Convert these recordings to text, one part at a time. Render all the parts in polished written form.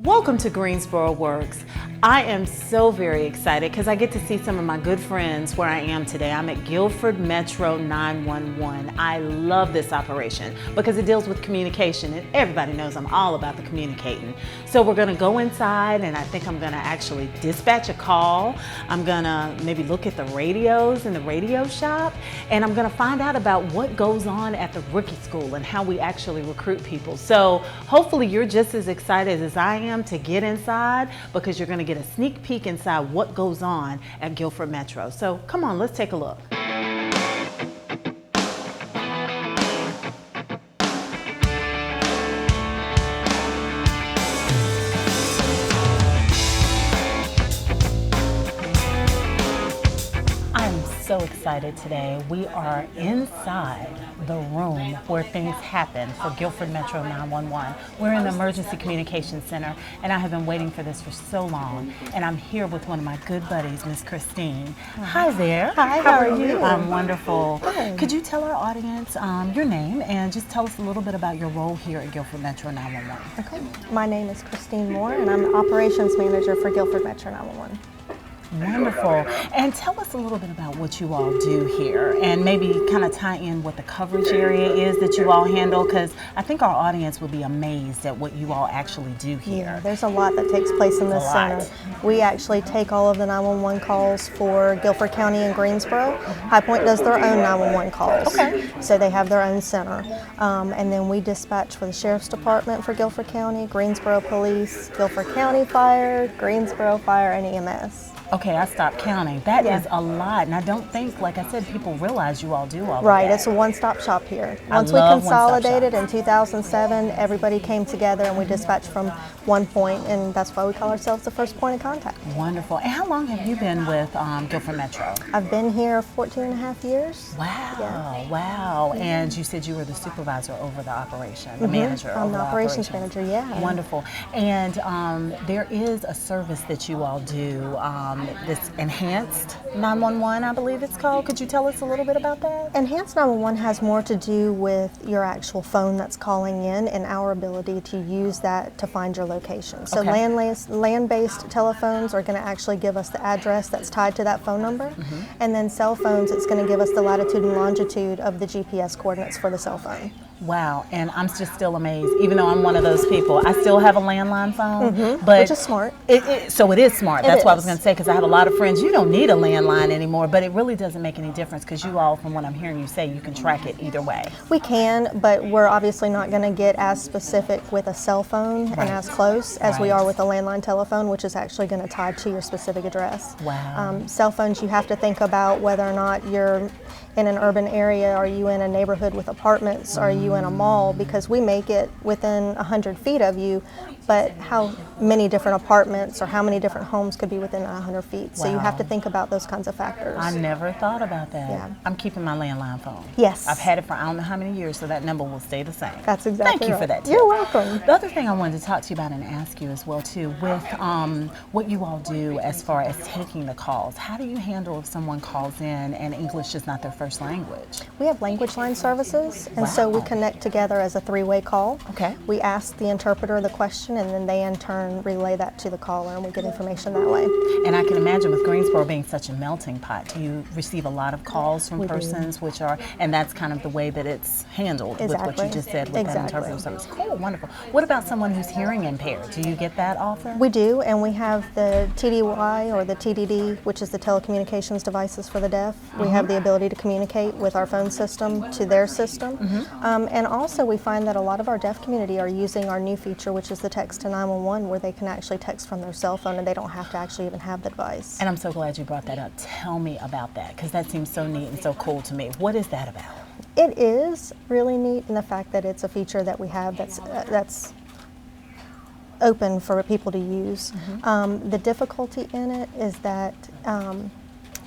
Welcome to Greensboro Works. I am so very excited because I get to see some of my good friends where I am today. I'm at Guilford Metro 911. I love this operation because it deals with communication, and everybody knows I'm all about the communicating. So we're gonna go inside, and I think I'm gonna actually dispatch a call. I'm gonna maybe look at the radios in the radio shop, and I'm gonna find out about what goes on at the rookie school and how we actually recruit people. So hopefully you're just as excited as I am to get inside, because you're going to get a sneak peek inside what goes on at Guilford Metro. So come on, let's take a look. I'm so excited today. We are inside the room where things happen for Guilford Metro 911. We're in the Emergency Communications Center, and I have been waiting for this for so long. And I'm here with one of my good buddies, Miss Christine. Hi there. Hi, how are you? I'm wonderful. Good. Could you tell our audience your name and just tell us a little bit about your role here at Guilford Metro 911? Okay. My name is Christine Moore, and I'm the Operations Manager for Guilford Metro 911. Wonderful. And tell us a little bit about what you all do here, and maybe kind of tie in what the coverage area is that you all handle, because I think our audience would be amazed at what you all actually do here. Yeah, there's a lot that takes place in this center. We actually take all of the 911 calls for Guilford County and Greensboro. High Point does their own 911 calls. Okay. So they have their own center. And then we dispatch for the Sheriff's Department for Guilford County, Greensboro Police, Guilford County Fire, Greensboro Fire, and EMS. Okay, I stopped counting. That is a lot, and I don't think, like I said, people realize you all do all Right, of that. it's a one-stop shop here. I Once we love consolidated one-stop in 2007, everybody came together and we dispatched from one point, and that's why we call ourselves the first point of contact. Wonderful. And how long have you been with Guilford Metro? I've been here 14 and a half years. Wow, Yeah. wow. And you said you were the supervisor over the operation, the manager I'm over the the operations operations. manager, yeah. Wonderful. And there is a service that you all do, this enhanced 911, I believe it's called. Could you tell us a little bit about that? Enhanced 911 has more to do with your actual phone that's calling in and our ability to use that to find your location. So Okay. land-based telephones are going to actually give us the address that's tied to that phone number. And then cell phones, it's going to give us the latitude and longitude of the GPS coordinates for the cell phone. Wow, and I'm just still amazed. Even though I'm one of those people, I still have a landline phone, but Which is smart. So it is smart. That's what I was is. going to say, because I have a lot of friends. You don't need a landline anymore, but it really doesn't make any difference, because you all, from what I'm hearing you say, you can track it either way. We can, but we're obviously not going to get as specific with a cell phone Right. and as close as we Right. are with a landline telephone, which is actually going to tie to your specific address. Wow. Cell phones, you have to think about whether or not you're in an urban area. Are you in a neighborhood with apartments? Are you in a mall? Because we make it within 100 feet of you, but how many different apartments or how many different homes could be within 100 feet? So you have to Wow. think about those kinds of factors. I never thought about that. Yeah. I'm keeping my landline phone. Yes. I've had it for I don't know how many years, so that number will stay the same. That's exactly Thank you for right. that tip. You're welcome. The other thing I wanted to talk to you about and ask you as well too, with what you all do as far as taking the calls. How do you handle if someone calls in and English is not their first language? We have language line services, and so we Wow. connect together as a three-way call. Okay. We ask the interpreter the question, and then they in turn relay that to the caller, and we get information that way. And I can imagine with Greensboro being such a melting pot, do you receive a lot of calls from We do. persons and that's kind of the way that it's handled with what you Exactly. just said with that Exactly. interpreter service. Cool, wonderful. What about someone who's hearing impaired? Do you get that often? We do, and we have the TDY or the TDD, which is the telecommunications devices for the deaf. We have the ability to communicate with our phone system to their system. And also we find that a lot of our deaf community are using our new feature, which is the text to 911, where they can actually text from their cell phone and they don't have to actually even have the device. And I'm so glad you brought that up. Tell me about that, because that seems so neat and so cool to me. What is that about? It is really neat in the fact that it's a feature that we have that's open for people to use. The difficulty in it is that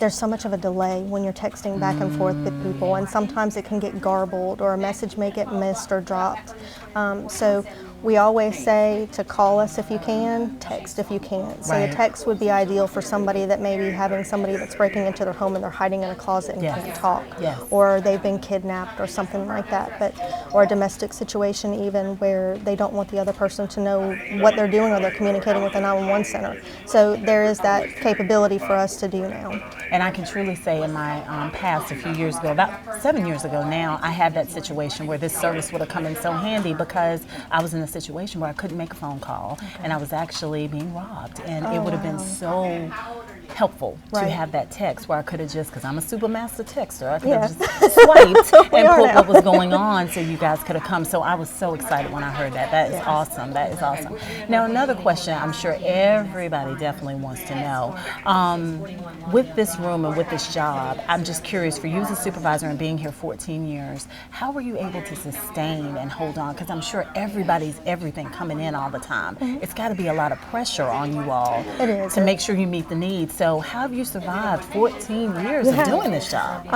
there's so much of a delay when you're texting back and forth with people, and sometimes it can get garbled or a message may get missed or dropped. So We always say to call us if you can, text if you can't. So Right. the text would be ideal for somebody that may be having somebody that's breaking into their home and they're hiding in a closet and Yes. can't talk, Yes. or they've been kidnapped or something like that. Or a domestic situation even where they don't want the other person to know what they're doing or they're communicating with the 911 center. So there is that capability for us to do now. And I can truly say in my past, a few years ago, about 7 years ago now, I had that situation where this service would have come in so handy because I was in a situation where I couldn't make a phone call and I was actually being robbed. And it would have been so helpful to Right. have that text where I could have just, because I'm a super master texter, I could Yeah. have just swiped We and are put now. what was going on so you guys could have come. So I was so excited when I heard that. That is awesome. That is awesome. Now, another question I'm sure everybody definitely wants to know. With this room and with this job, I'm just curious, for you as a supervisor and being here 14 years, how were you able to sustain and hold on? Because I'm sure everybody's everything coming in all the time. It's got to be a lot of pressure on you all It is. to make sure you meet the needs. So how have you survived 14 years of doing this job?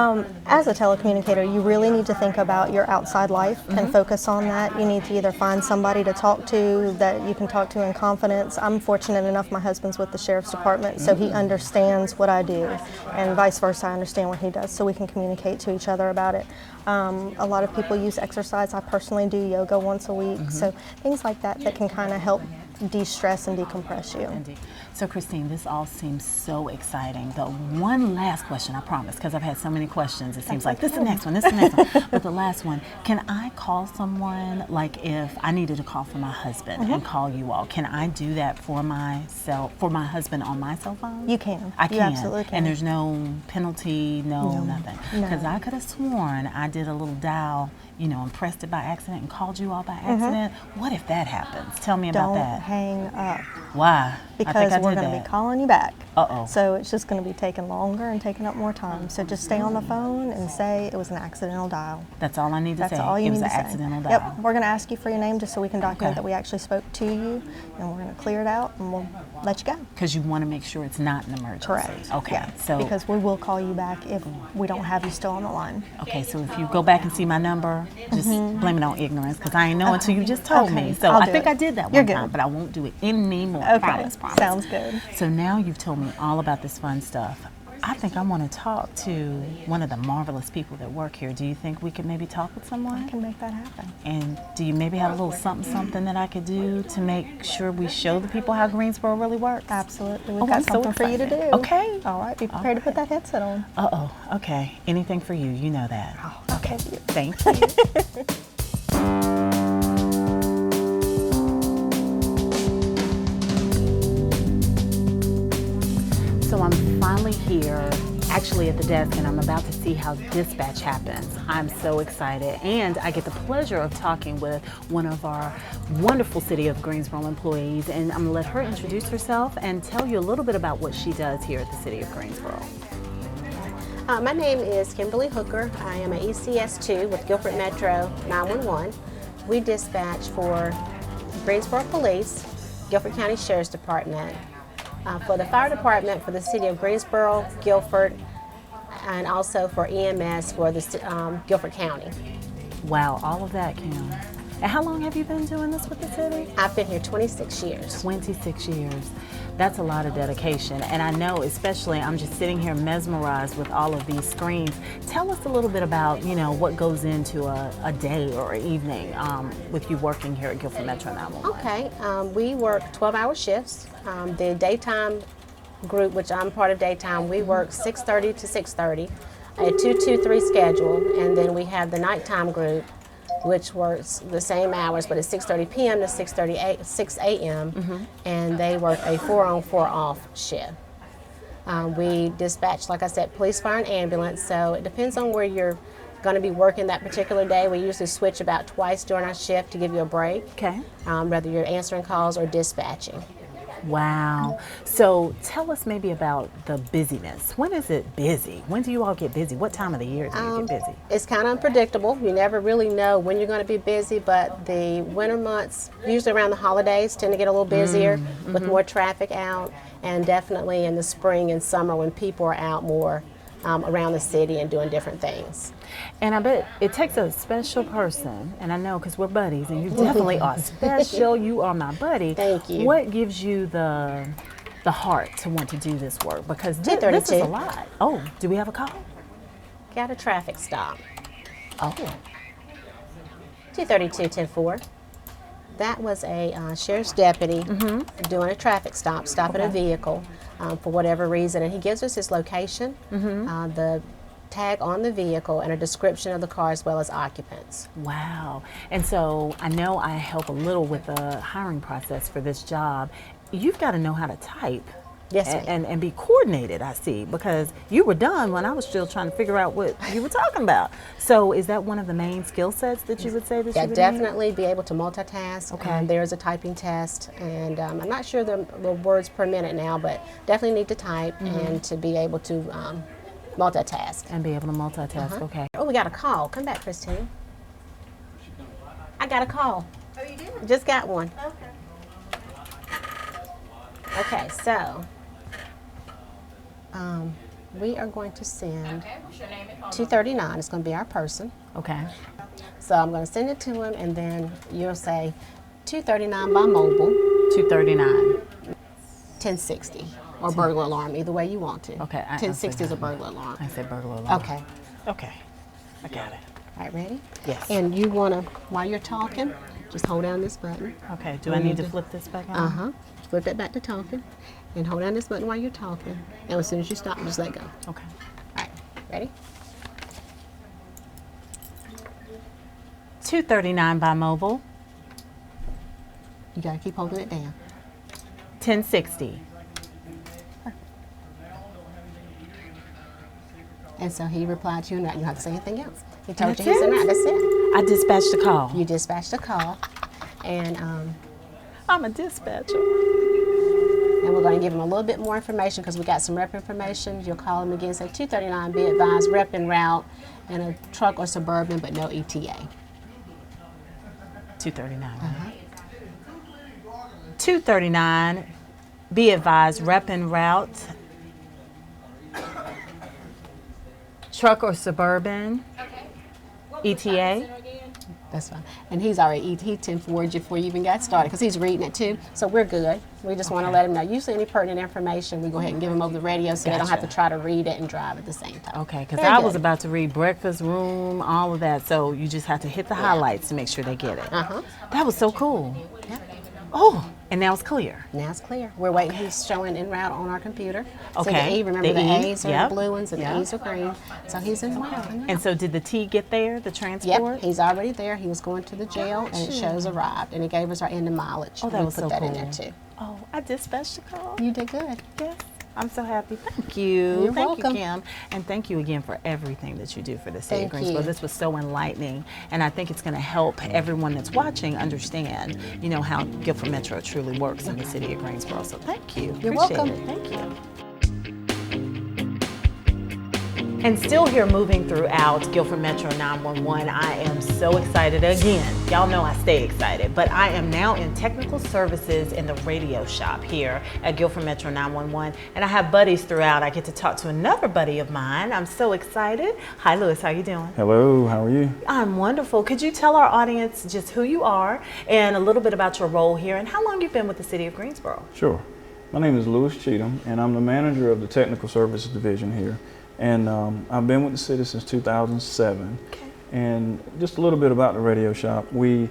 As a telecommunicator, you really need to think about your outside life and focus on that. You need to either find somebody to talk to that you can talk to in confidence. I'm fortunate enough, my husband's with the Sheriff's Department, so he understands what I do, and vice versa, I understand what he does, so we can communicate to each other about it. A lot of people use exercise. I personally do yoga once a week, so things like that that can kind of help de-stress and decompress you. Indeed. So Christine, this all seems so exciting. The one last question, I promise, because I've had so many questions, it seems like this is the next one, this is the next one. But the last one, can I call someone, like if I needed to call for my husband and call you all, can I do that for myself, for my husband on my cell phone? You can. I can. You absolutely can. And there's no penalty, no nothing. No. Because I could have sworn I did a little dial, and pressed it by accident and called you all by accident. What if that happens? Tell me about Don't that. hang up. Why? Because I think I we're did going to that. be calling you back. Uh-oh. So it's just going to be taking longer and taking up more time. So just stay on the phone and say it was an accidental dial. That's all I need to say. That's all you It need was to an say. accidental dial. Yep. We're going to ask you for your name just so we can document Okay. that we actually spoke to you, and we're going to clear it out and we'll let you go. Because you want to make sure it's not an emergency. Correct. Okay. Yeah. So Because we will call you back if we don't have you still on the line. okay. So if you go back and see my number, just blame it on ignorance because I ain't know until you just told Okay. me. So I'll I do think it. I did that You're one good. time, but I won't do it anymore. Okay. Promise. Sounds good. So now you've told me all about this fun stuff. I think I want to talk to one of the marvelous people that work here. Do you think we could maybe talk with someone? I can make that happen. And do you maybe have a little something that I could do to make sure we show the people how Greensboro really works? Absolutely. We've Oh, got I'm so something for you to do. excited. Okay. All right. Be prepared to put that headset on. Uh-oh. Okay. Anything for you. You know that. Oh, okay. Thank you. So I'm finally here, actually at the desk, and I'm about to see how dispatch happens. I'm so excited, and I get the pleasure of talking with one of our wonderful City of Greensboro employees, and I'm gonna let her introduce herself and tell you a little bit about what she does here at the City of Greensboro. My name is Kimberly Hooker. I am an ECS2 with Guilford Metro 911. We dispatch for Greensboro Police, Guilford County Sheriff's Department, for the fire department for the city of Greensboro, Guilford, and also for EMS for the Guilford County. Wow, all of that, Kim. And how long have you been doing this with the city? I've been here 26 years. 26 years. That's a lot of dedication. And I know, especially, I'm just sitting here mesmerized with all of these screens. Tell us a little bit about, what goes into a day or an evening with you working here at Guilford Metro 911. Okay, we work 12-hour shifts. The daytime group, which I'm part of daytime, we work 6:30 to 6:30, a 2-2-3 schedule, and then we have the nighttime group, which works the same hours, but it's 6:30 p.m. to 6 a.m., and they work a 4-on, 4-off shift. We dispatch, like I said, police, fire, and ambulance, so it depends on where you're going to be working that particular day. We usually switch about twice during our shift to give you a break, Okay. whether you're answering calls or dispatching. Wow. So tell us maybe about the busyness. When is it busy? When do you all get busy? What time of the year do you get busy? It's kind of unpredictable. You never really know when you're going to be busy, but the winter months, usually around the holidays, tend to get a little busier with more traffic out, and definitely in the spring and summer when people are out more around the city and doing different things. And I bet it takes a special person, and I know because we're buddies, and you definitely are special. You are my buddy. Thank you. What gives you the heart to want to do this work? Because this is a lot. Oh, do we have a call? Got a traffic stop. Oh. 232-10-4. That was a sheriff's deputy doing a traffic stop, stopping a vehicle for whatever reason. And he gives us his location, the tag on the vehicle, and a description of the car as well as occupants. Wow. And so I know I help a little with the hiring process for this job. You've got to know how to type. Yes, ma'am. And be coordinated, I see, because you were done when I was still trying to figure out what you were talking about. So is that one of the main skill sets that you would say that you would definitely be able to multitask. Okay. There's a typing test, and I'm not sure the words per minute now, but definitely need to type and to be able to multitask. And be able to multitask, okay. Oh, we got a call. Come back, Christine. I got a call. Oh, you did? Just got one. Okay. Okay, so we are going to send 239. It's going to be our person. Okay. So I'm going to send it to him, and then you'll say 239 by mobile, 239. 1060, or burglar alarm, either way you want to. Okay. 1060 is a burglar alarm. I said burglar alarm. Okay. Okay. I got it. All right, ready? Yes. And you want to, while you're talking, just hold down this button. Okay. Do I need to flip this back on? Uh-huh. Flip that back to talking, and hold down this button while you're talking. And as soon as you stop, just let go. Okay. All right, ready? 239 by mobile, You got to keep holding it down. 1060. And so he replied to you, and you don't have to say anything else. He told That's you he's in it? route. That's it. I dispatched a call. You dispatched a call, and I'm a dispatcher. we're going to give him a little bit more information because we got some rep information. You'll call him again, say 239, be advised, rep en route, and a truck or Suburban, but no ETA. 239. 239, be advised, rep en route, truck or Suburban, ETA. That's fine. And he's already, he 10-4'd you before you even got started because he's reading it too. So we're good. We just want to let him know. Usually any pertinent information, we go ahead and give them over the radio so they don't have to try to read it and drive at the same time. Okay, because Very I good. was about to read breakfast room, all of that. So you just have to hit the highlights to make sure they get it. That was so cool. Yep. Oh, and now it's clear. Now it's clear. We're waiting. He's showing en route on our computer. See Okay. the E, remember The the E, A's are yep. the blue ones and Yep. the E's are green. So he's en route. And so did the T get there, the transport? Yep, he's already there. He was going to the jail, and it shows arrived. And he gave us our end of mileage. Oh, that we was put so that cool. in there too. Oh, I dispatched a call. You did good. Yes, I'm so happy. Thank you. You're thank welcome. you, Kim. And thank you again for everything that you do for the city of Thank Greensboro. you. This was so enlightening, and I think it's going to help everyone that's watching understand, you know, how Guilford Metro truly works in the city of Greensboro. So thank you. You're Appreciate welcome. it. Thank you. And still here moving throughout Guilford Metro 911, I am so excited again. Y'all know I stay excited, but I am now in technical services in the radio shop here at Guilford Metro 911, and I have buddies throughout. I get to talk to another buddy of mine. I'm so excited. Hi, Lewis, how you doing? Hello, how are you? I'm wonderful. Could you tell our audience just who you are and a little bit about your role here and how long you've been with the city of Greensboro? Sure. My name is Lewis Cheatham, and I'm the manager of the Technical Services Division here. And I've been with the city since 2007. Okay. And just a little bit about the radio shop. We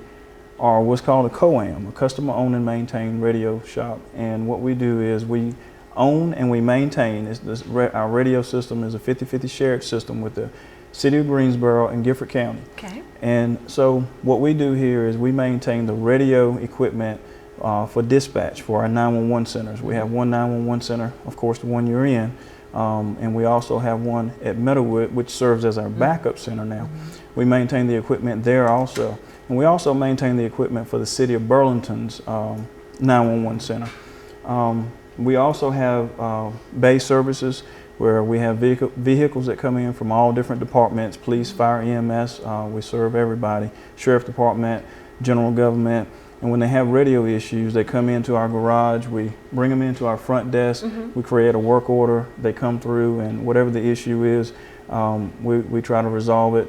are what's called a COAM, a customer owned and maintained radio shop. And what we do is we own and we maintain. Our radio system is a 50-50 shared system with the city of Greensboro and Guilford County. Okay. And so what we do here is we maintain the radio equipment for dispatch for our 911 centers. We have one 911 center, of course, the one you're in. And we also have one at Meadowwood, which serves as our backup center now. We maintain the equipment there also. And we also maintain the equipment for the city of Burlington's 911 center. We also have bay services where we have vehicles that come in from all different departments, police, fire, EMS. We serve everybody, sheriff department, general government. And when they have radio issues, they come into our garage, we bring them into our front desk, we create a work order, they come through, and whatever the issue is, we try to resolve it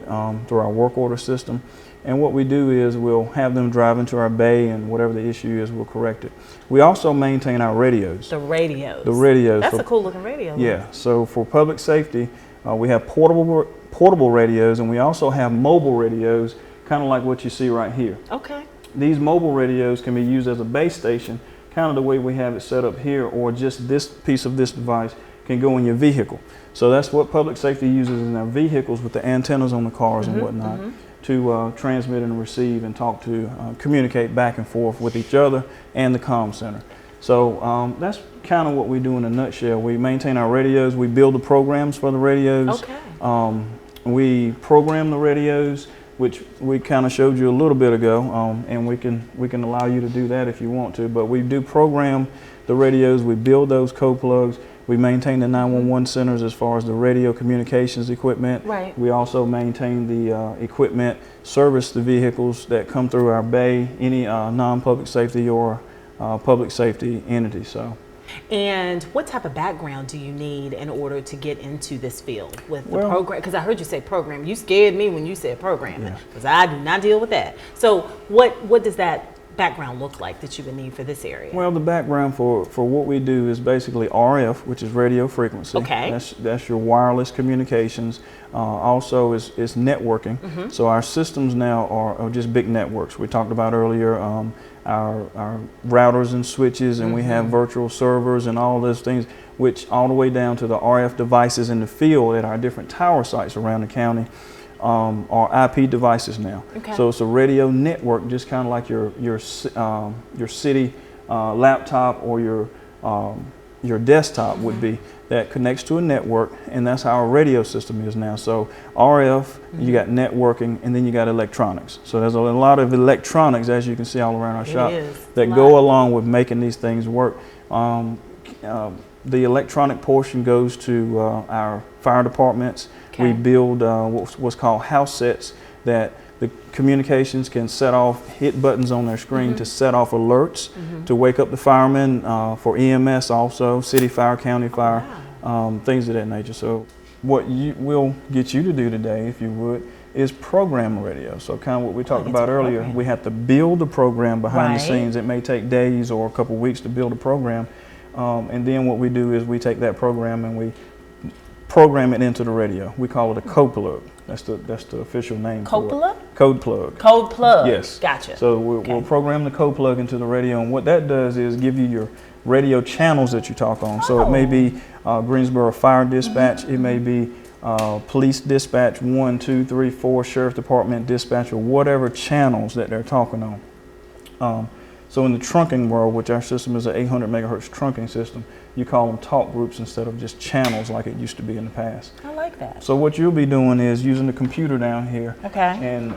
through our work order system. And what we do is we'll have them drive into our bay, and whatever the issue is, we'll correct it. We also maintain our radios. The radios. The radios. That's a cool looking radio. Yeah, so for public safety, we have portable radios, and we also have mobile radios, kind of like what you see right here. Okay. These mobile radios can be used as a base station, kind of the way we have it set up here, or just this piece of this device can go in your vehicle. So that's what public safety uses in their vehicles with the antennas on the cars and whatnot to transmit and receive and talk to, communicate back and forth with each other and the comm center. So that's kind of what we do in a nutshell. We maintain our radios, we build the programs for the radios. Okay. We program the radios, which we kind of showed you a little bit ago, and we can allow you to do that if you want to. But we do program the radios, we build those code plugs, we maintain the 911 centers as far as the radio communications equipment. Right. We also maintain the equipment, service the vehicles that come through our bay, any non-public safety or public safety entity. So. And what type of background do you need in order to get into this field with the program? Because I heard you say program. You scared me when you said programming, because I do not deal with that. So what does that background look like that you would need for this area? Well, the background for what we do is basically RF, which is radio frequency. Okay. That's your wireless communications. Also is networking. So our systems now are just big networks. We talked about earlier our routers and switches, and we have virtual servers and all those things, which all the way down to the RF devices in the field at our different tower sites around the county are IP devices now. Okay. So it's a radio network, just kind of like your city laptop or your desktop would be, that connects to a network, and that's how our radio system is now. So RF, you got networking, and then you got electronics. So there's a lot of electronics, as you can see all around our shop, that go along with making these things work. The electronic portion goes to our fire departments. Okay. We build what's called house sets that the communications can set off, hit buttons on their screen to set off alerts to wake up the firemen, for EMS also, city fire, county fire, things of that nature. So what we'll get you to do today, if you would, is program the radio. So kind of what we talked about earlier, we have to build the program behind the scenes. It may take days or a couple weeks to build a program. And then what we do is we take that program and we program it into the radio. We call it a code plug. That's the official name. Code plug? Code plug. Code plug. Yes. Gotcha. So we'll program the code plug into the radio, and what that does is give you your radio channels that you talk on. So it may be Greensboro Fire Dispatch. It may be Police Dispatch 1, 2, 3, 4, Sheriff Department Dispatch, or whatever channels that they're talking on. So in the trunking world, which our system is an 800 megahertz trunking system, you call them talk groups instead of just channels like it used to be in the past. I like that. So what you'll be doing is using the computer down here and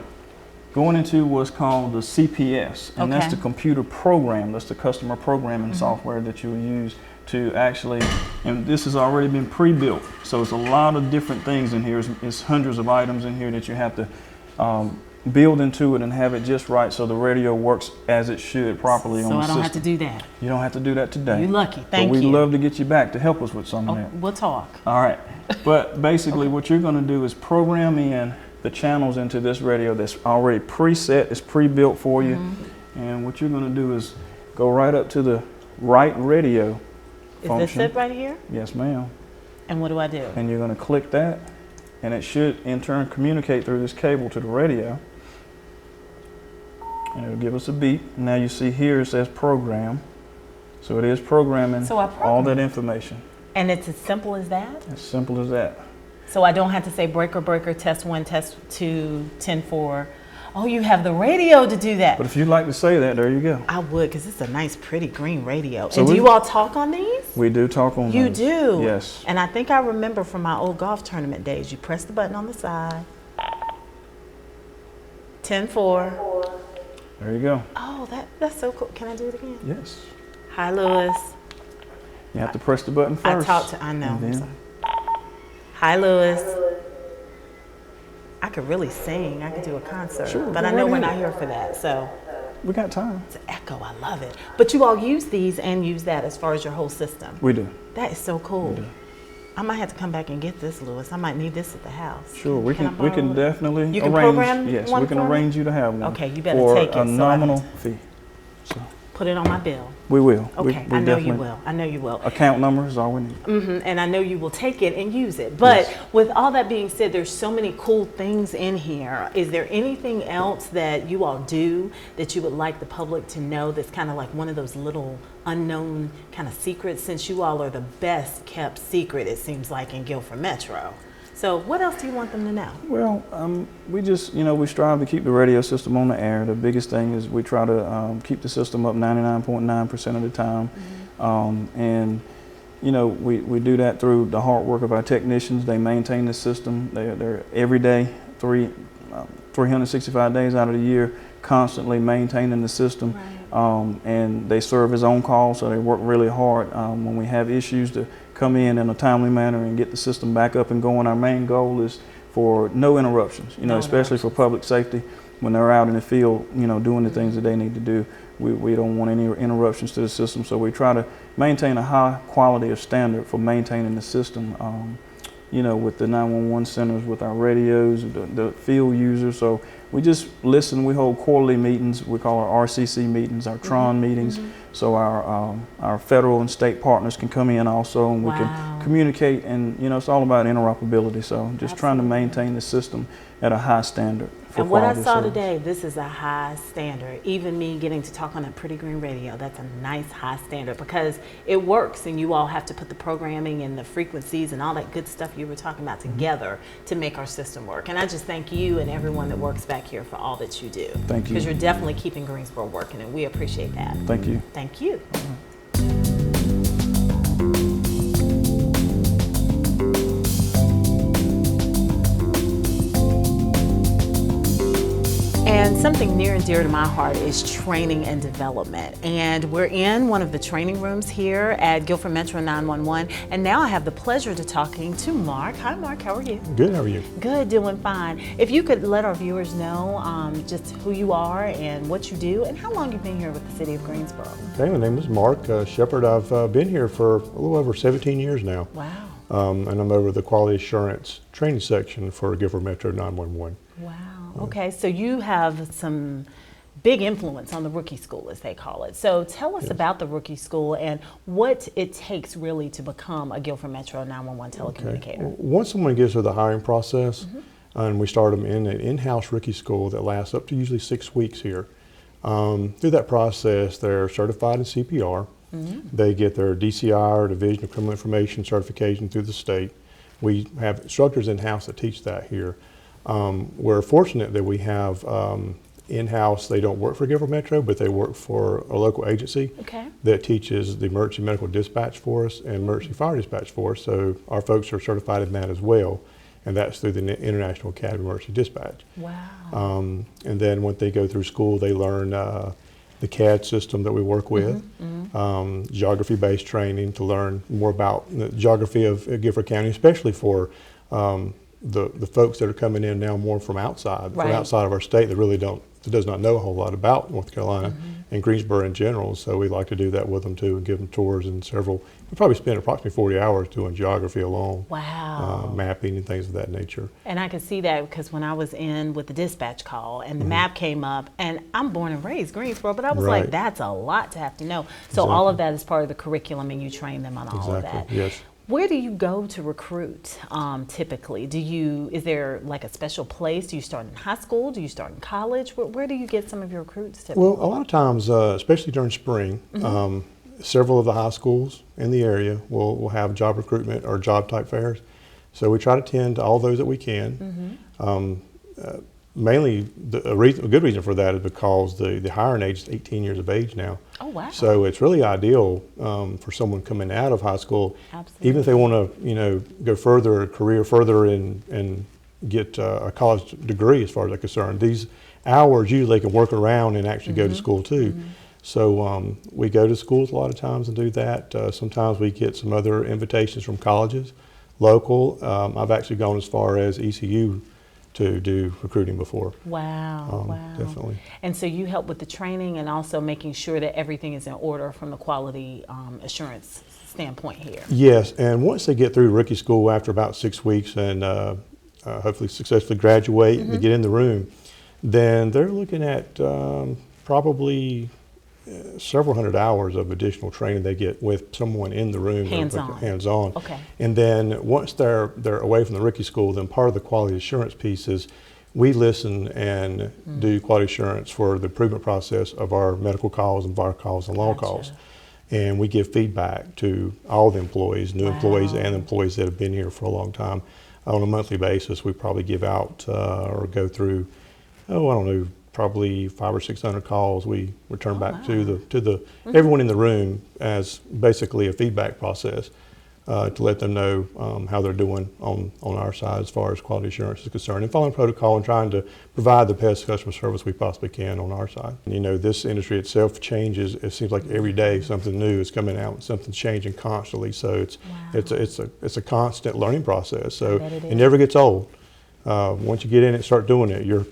going into what's called the CPS, and that's the computer program. That's the customer programming software that you'll use to actually, and this has already been pre-built. So it's a lot of different things in here. It's hundreds of items in here that you have to build into it and have it just right so the radio works as it should properly on the system. So I don't have to do that. You don't have to do that today. You're lucky. Thank you. But we'd love to get you back to help us with some of that. We'll talk. All right. But basically what you're going to do is program in the channels into this radio that's already preset, it's pre-built for you. And what you're going to do is go right up to the right radio function. Is this it right here? Yes, ma'am. And what do I do? And you're going to click that, and it should in turn communicate through this cable to the radio. And it'll give us a beep. Now you see here it says program. So it is programming all that information. And it's as simple as that? As simple as that. So I don't have to say breaker, breaker, test 1, test 2, 10-4. Oh, you have the radio to do that. But if you'd like to say that, there you go. I would, because it's a nice, pretty green radio. So and do you all talk on these? We do talk on those. You do? Yes. And I think I remember from my old golf tournament days, you press the button on the side. 10-4. There you go. Oh, that's so cool. Can I do it again? Yes. Hi, Lewis. You have to press the button first. I know. I'm sorry. Hi, Lewis. I could really sing. I could do a concert. Sure, but I know we're not here for that. So we got time. It's Echo, I love it. But you all use these and use that as far as your whole system. We do. That is so cool. We do. I might have to come back and get this, Lewis. I might need this at the house. Sure, we can I borrow it? definitely You can arrange. program Yes, one we can for me? arrange you to have one. Okay, you better for take it, a so I nominal have fee. So Put it on my bill. we will. Okay, we I know you definitely- will. I know you will. Account number is all we need. And I know you will take it and use it. But Yes. with all that being said, there's so many cool things in here. Is there anything else that you all do that you would like the public to know that's kind of like one of those little unknown kind of secrets, since you all are the best kept secret, it seems like, in Guilford Metro? So what else do you want them to know? Well, we just, we strive to keep the radio system on the air. The biggest thing is we try to keep the system up 99.9% of the time. And, we do that through the hard work of our technicians. They maintain the system. They're every day, 365 days out of the year, constantly maintaining the system. Right. And they serve as on call, so they work really hard when we have issues to come in a timely manner and get the system back up and going. Our main goal is for no interruptions, especially for public safety. When they're out in the field, doing the things that they need to do, we don't want any interruptions to the system. So we try to maintain a high quality of standard for maintaining the system, with the 911 centers, with our radios, the field users. So we just listen. We hold quarterly meetings. We call our RCC meetings, our Tron meetings. So our federal and state partners can come in also, and we can communicate. And it's all about interoperability. So just trying to maintain the system at a high standard. And what I saw today, this is a high standard. Even me getting to talk on that pretty green radio, that's a nice high standard, because it works, and you all have to put the programming and the frequencies and all that good stuff you were talking about together to make our system work. And I just thank you and everyone that works back here for all that you do. Thank you. Because you're definitely keeping Greensboro working, and we appreciate that. Thank you. Thank you. And something near and dear to my heart is training and development. And we're in one of the training rooms here at Guilford Metro 911. And now I have the pleasure to talking to Mark. Hi, Mark. How are you? Good. How are you? Good. Doing fine. If you could let our viewers know just who you are and what you do and how long you've been here with the city of Greensboro. Okay. My name is Mark Shepard. I've been here for a little over 17 years now. Wow. And I'm over the quality assurance training section for Guilford Metro 911. Wow. Okay, so you have some big influence on the rookie school, as they call it. So tell us about the rookie school and what it takes really to become a Guilford Metro 911 telecommunicator. Okay. Once someone gets through the hiring process, and we start them in an in-house rookie school that lasts up to usually 6 weeks here. Through that process, they're certified in CPR. They get their DCI, or Division of Criminal Information certification through the state. We have instructors in-house that teach that here. We're fortunate that we have in-house, they don't work for Guilford Metro, but they work for a local agency that teaches the emergency medical dispatch for us and emergency fire dispatch for us. So our folks are certified in that as well, and that's through the International Academy of Emergency Dispatch. Wow. And then when they go through school, they learn the CAD system that we work with, geography-based training to learn more about the geography of Guilford County, especially for the folks that are coming in now more from outside of our state that really does not know a whole lot about North Carolina and Greensboro in general. So we like to do that with them too and give them tours and we probably spend approximately 40 hours doing geography alone. Wow. Mapping and things of that nature. And I could see that because when I was in with the dispatch call and the map came up, and I'm born and raised Greensboro, but I was like, that's a lot to have to know. So all of that is part of the curriculum, and you train them on all of that. Yes. Where do you go to recruit typically? Is there like a special place? Do you start in high school? Do you start in college? Where do you get some of your recruits typically? Well, a lot of times, especially during spring, several of the high schools in the area will have job recruitment or job type fairs. So we try to attend all those that we can. Mainly, a good reason for that is because the hiring age is 18 years of age now. Oh, wow. So it's really ideal for someone coming out of high school, even if they want to, go further, a career further and get a college degree as far as they're concerned. These hours usually they can work around and actually go to school too. So we go to schools a lot of times and do that. Sometimes we get some other invitations from colleges, local. I've actually gone as far as ECU to do recruiting before. Wow, wow. Definitely. And so you help with the training and also making sure that everything is in order from the quality assurance standpoint here. Yes, and once they get through rookie school after about 6 weeks and hopefully successfully graduate and they get in the room, then they're looking at probably several hundred hours of additional training they get with someone in the room. Hands-on. Hands-on. Okay. And then once they're away from the rookie school, then part of the quality assurance piece is we listen and do quality assurance for the improvement process of our medical calls and VAR calls and law calls. And we give feedback to all the employees, new employees and employees that have been here for a long time. On a monthly basis, we probably give out or go through, I don't know, probably 500 or 600 calls. We return back to the everyone in the room as basically a feedback process to let them know how they're doing on our side as far as quality assurance is concerned, and following protocol and trying to provide the best customer service we possibly can on our side. You know, this industry itself changes. It seems like every day something new is coming out, something's changing constantly. So it's a constant learning process. So it never gets old. Once you get in it, start doing it, you're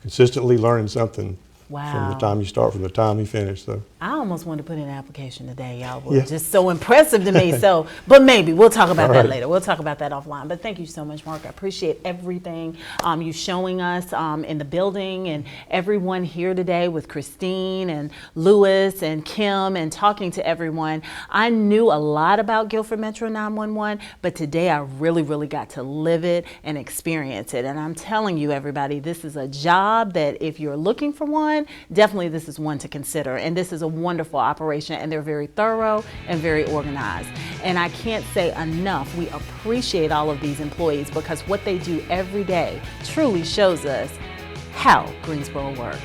consistently learning something from the time you start, from the time you finish. So I almost wanted to put in an application today. Y'all were just so impressive to me. So, but maybe we'll talk about that later. We'll talk about that offline. But thank you so much, Mark. I appreciate everything you showing us in the building, and everyone here today with Christine and Lewis and Kim, and talking to everyone. I knew a lot about Guilford Metro 911, but today I really got to live it and experience it. And I'm telling you, everybody, this is a job that if you're looking for one, definitely this is one to consider. And this is a wonderful operation, and they're very thorough and very organized. And I can't say enough, we appreciate all of these employees, because what they do every day truly shows us how Greensboro works.